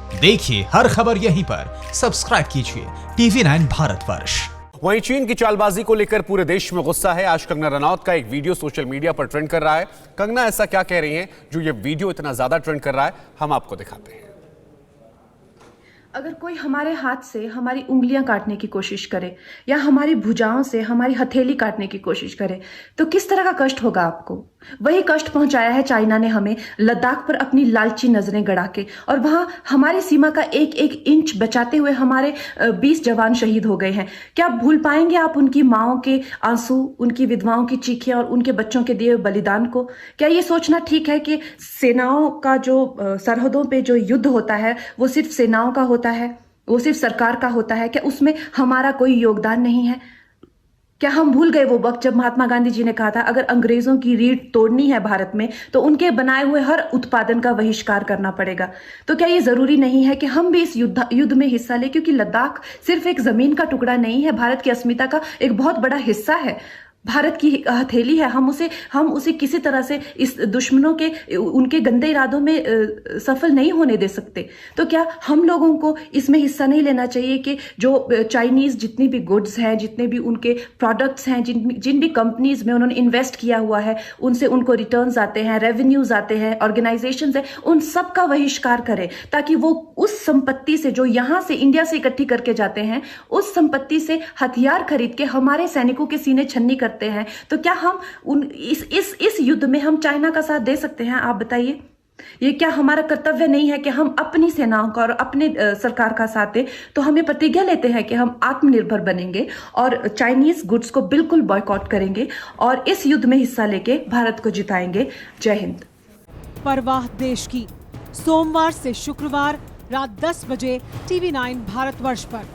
देखिए हर खबर यहीं पर, सब्सक्राइब कीजिए TV9 भारतवर्ष। वहीं चीन की चालबाजी को लेकर पूरे देश में गुस्सा है। आज कंगना रनौत का एक वीडियो सोशल मीडिया पर ट्रेंड कर रहा है। कंगना ऐसा क्या कह रही हैं जो ये वीडियो इतना ज्यादा ट्रेंड कर रहा है, हम आपको दिखाते हैं। अगर कोई हमारे हाथ से हमारी उंगलियां काटने की कोशिश करे या हमारी भुजाओं से हमारी हथेली काटने की कोशिश करे तो किस तरह का कष्ट होगा आपको। वही कष्ट पहुंचाया है चाइना ने हमें लद्दाख पर अपनी लालची नजरें गड़ा के, और वहां हमारी सीमा का एक एक इंच बचाते हुए हमारे 20 जवान शहीद हो गए हैं। क्या भूल पाएंगे आप उनकी माओं के आंसू, उनकी विधवाओं की चीखें और उनके बच्चों के दिए बलिदान को? क्या ये सोचना ठीक है कि सेनाओं का जो सरहदों पे जो युद्ध होता है वो सिर्फ सेनाओं का होता है, वो सिर्फ सरकार का होता है? क्या उसमें हमारा कोई योगदान नहीं है? क्या हम भूल गए वो वक्त जब महात्मा गांधी जी ने कहा था अगर अंग्रेजों की रीढ़ तोड़नी है भारत में तो उनके बनाए हुए हर उत्पादन का बहिष्कार करना पड़ेगा? तो क्या ये जरूरी नहीं है कि हम भी इस युद्ध में हिस्सा लें? क्योंकि लद्दाख सिर्फ एक जमीन का टुकड़ा नहीं है, भारत की अस्मिता का एक बहुत बड़ा हिस्सा है, भारत की हथेली है। हम उसे किसी तरह से इस दुश्मनों के उनके गंदे इरादों में सफल नहीं होने दे सकते। तो क्या हम लोगों को इसमें हिस्सा नहीं लेना चाहिए कि जो चाइनीज जितनी भी गुड्स हैं, जितने भी उनके प्रोडक्ट्स हैं, जिन भी कंपनीज में उन्होंने इन्वेस्ट किया हुआ है, उनसे उनको रिटर्न्स आते हैं, रेवेन्यूज आते हैं, ऑर्गेनाइजेशंस हैं, उन सब का बहिष्कार करें ताकि वो उस संपत्ति से जो यहां से इंडिया से इकट्ठी करके जाते हैं उस संपत्ति से हथियार खरीद के हमारे सैनिकों के सीने छन्नी करते हैं। तो क्या हम इस युद्ध में हम चाइना का साथ दे सकते हैं? आप बताइए। ये क्या हमारा कर्तव्य नहीं है कि हम अपनी सेनाओं का और अपने सरकार का साथ दें? तो हमें प्रतिज्ञा लेते हैं कि हम आत्मनिर्भर बनेंगे और चाइनीज गुड्स को बिल्कुल बॉयकॉट करेंगे और इस युद्ध में हिस्सा लेके भारत को जिताएंगे। जय हिंद। परवाह देश की, सोमवार से शुक्रवार रात 10 बजे TV9 भारतवर्ष पर।